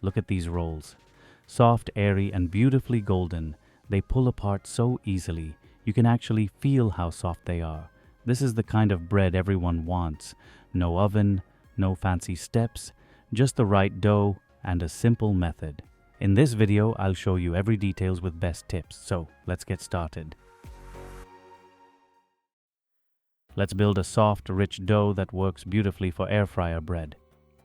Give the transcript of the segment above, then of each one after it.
Look at these rolls. Soft, airy, and beautifully golden. They pull apart so easily. You can actually feel how soft they are. This is the kind of bread everyone wants. No oven, no fancy steps, just the right dough and a simple method. In this video, I'll show you every details with best tips. So let's get started. Let's build a soft, rich dough that works beautifully for air fryer bread.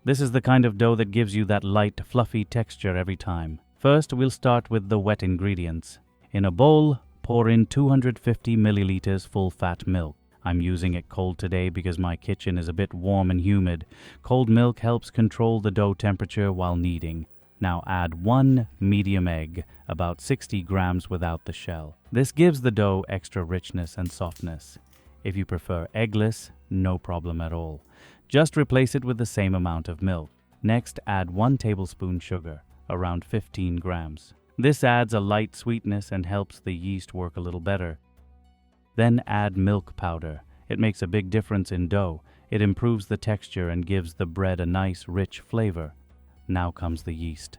This is the kind of dough that gives you that light, fluffy texture every time. First, we'll start with the wet ingredients. In a bowl, pour in 250 milliliters full-fat milk. I'm using it cold today because my kitchen is a bit warm and humid. Cold milk helps control the dough temperature while kneading. Now add 1 medium egg, about 60 grams without the shell. This gives the dough extra richness and softness. If you prefer eggless, no problem at all. Just replace it with the same amount of milk. Next, add 1 tablespoon sugar, around 15 grams. This adds a light sweetness and helps the yeast work a little better. Then add milk powder. It makes a big difference in dough. It improves the texture and gives the bread a nice, rich flavor. Now comes the yeast.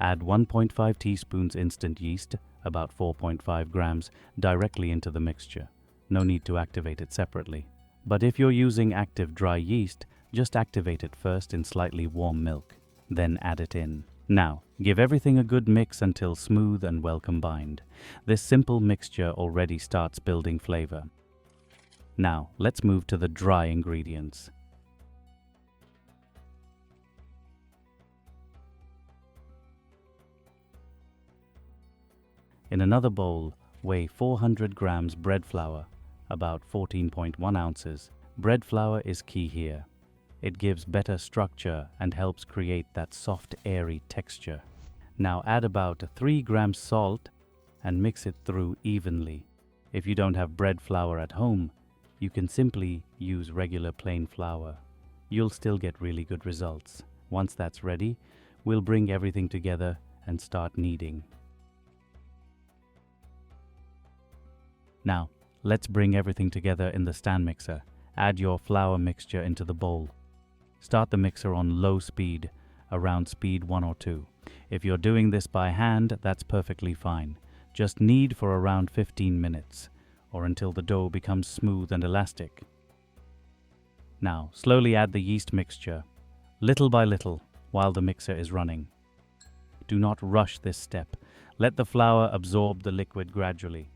Add 1.5 teaspoons instant yeast, about 4.5 grams, directly into the mixture. No need to activate it separately. But if you're using active dry yeast, just activate it first in slightly warm milk. Then add it in. Now, give everything a good mix until smooth and well combined. This simple mixture already starts building flavor. Now, let's move to the dry ingredients. In another bowl, weigh 400 grams bread flour, about 14.1 ounces. Bread flour is key here. It gives better structure and helps create that soft, airy texture. Now add about 3 grams salt and mix it through evenly. If you don't have bread flour at home, you can simply use regular plain flour. You'll still get really good results. Once that's ready, we'll bring everything together and start kneading. Now, let's bring everything together in the stand mixer. Add your flour mixture into the bowl. Start the mixer on low speed, around speed 1 or 2. If you're doing this by hand, that's perfectly fine. Just knead for around 15 minutes, or until the dough becomes smooth and elastic. Now, slowly add the yeast mixture, little by little, while the mixer is running. Do not rush this step. Let the flour absorb the liquid gradually.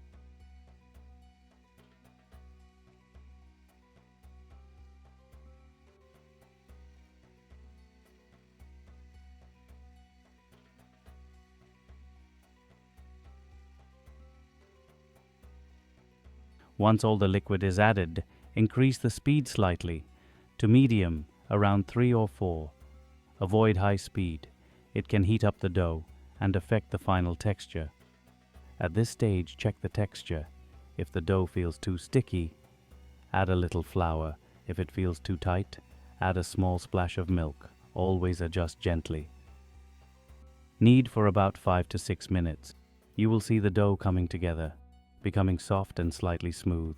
Once all the liquid is added, increase the speed slightly to medium, around 3 or 4. Avoid high speed. It can heat up the dough and affect the final texture. At this stage, check the texture. If the dough feels too sticky, add a little flour. If it feels too tight, add a small splash of milk. Always adjust gently. Knead for about 5 to 6 minutes. You will see the dough coming together, becoming soft and slightly smooth.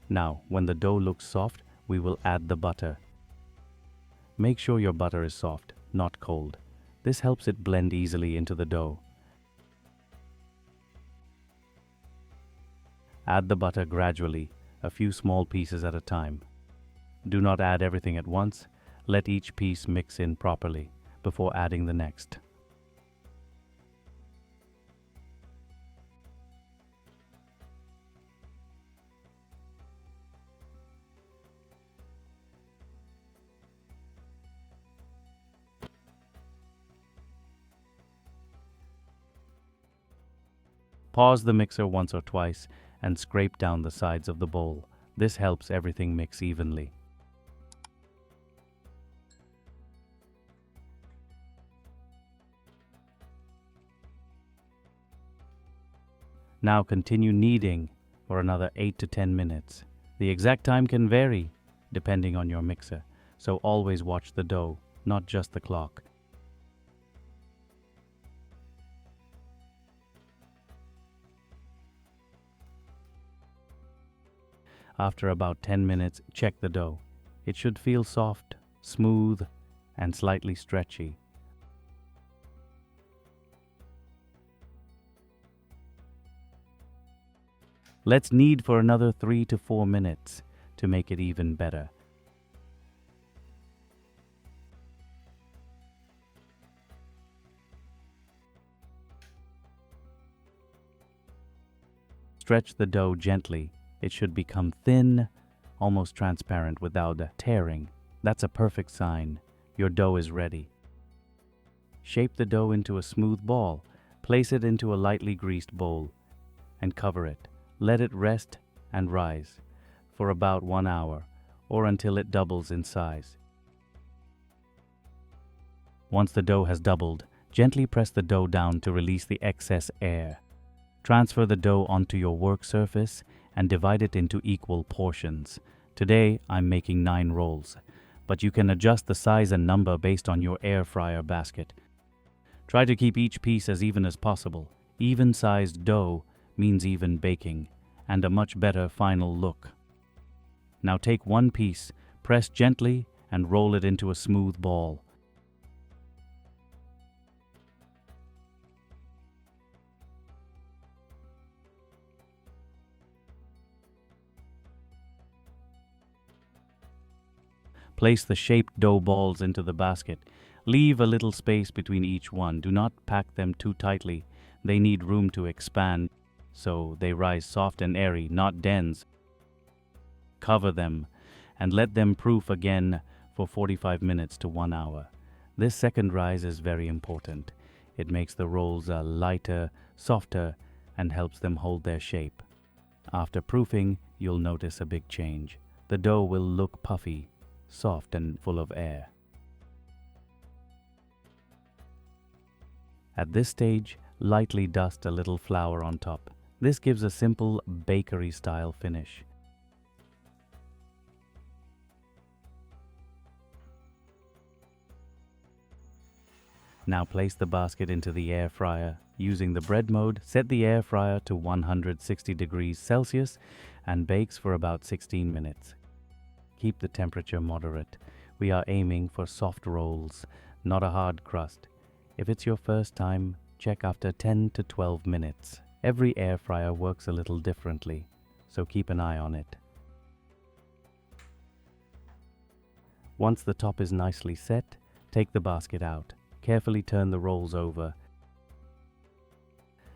Now, when the dough looks soft, we will add the butter. Make sure your butter is soft, not cold. This helps it blend easily into the dough. Add the butter gradually, a few small pieces at a time. Do not add everything at once. Let each piece mix in properly before adding the next. Pause the mixer once or twice and scrape down the sides of the bowl. This helps everything mix evenly. Now continue kneading for another 8 to 10 minutes. The exact time can vary depending on your mixer, so always watch the dough, not just the clock. After about 10 minutes, check the dough. It should feel soft, smooth, and slightly stretchy. Let's knead for another 3 to 4 minutes to make it even better. Stretch the dough gently. It should become thin, almost transparent without tearing. That's a perfect sign. Your dough is ready. Shape the dough into a smooth ball. Place it into a lightly greased bowl and cover it. Let it rest and rise for about 1 hour or until it doubles in size. Once the dough has doubled, gently press the dough down to release the excess air. Transfer the dough onto your work surface and divide it into equal portions. Today, I'm making 9 rolls, but you can adjust the size and number based on your air fryer basket. Try to keep each piece as even as possible. Even-sized dough means even baking and a much better final look. Now take one piece, press gently, and roll it into a smooth ball. Place the shaped dough balls into the basket. Leave a little space between each one. Do not pack them too tightly. They need room to expand, so they rise soft and airy, not dense. Cover them and let them proof again for 45 minutes to 1 hour. This second rise is very important. It makes the rolls lighter, softer, and helps them hold their shape. After proofing, you'll notice a big change. The dough will look puffy, soft, and full of air. At this stage, lightly dust a little flour on top. This gives a simple bakery-style finish. Now place the basket into the air fryer. Using the bread mode, set the air fryer to 160 degrees Celsius and bakes for about 16 minutes. Keep the temperature moderate. We are aiming for soft rolls, not a hard crust. If it's your first time, check after 10 to 12 minutes. Every air fryer works a little differently, so keep an eye on it. Once the top is nicely set, take the basket out. Carefully turn the rolls over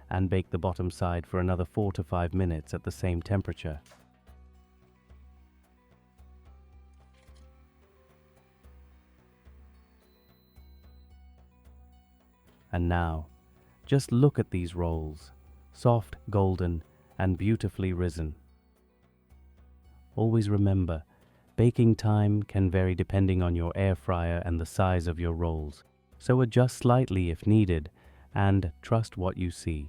and bake the bottom side for another 4 to 5 minutes at the same temperature. And now, just look at these rolls, soft, golden, and beautifully risen. Always remember, baking time can vary depending on your air fryer and the size of your rolls. So adjust slightly if needed, and trust what you see.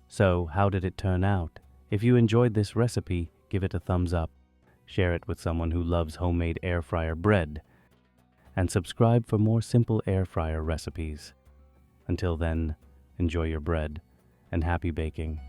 So, how did it turn out? If you enjoyed this recipe, give it a thumbs up, share it with someone who loves homemade air fryer bread, and subscribe for more simple air fryer recipes. Until then, enjoy your bread, and happy baking.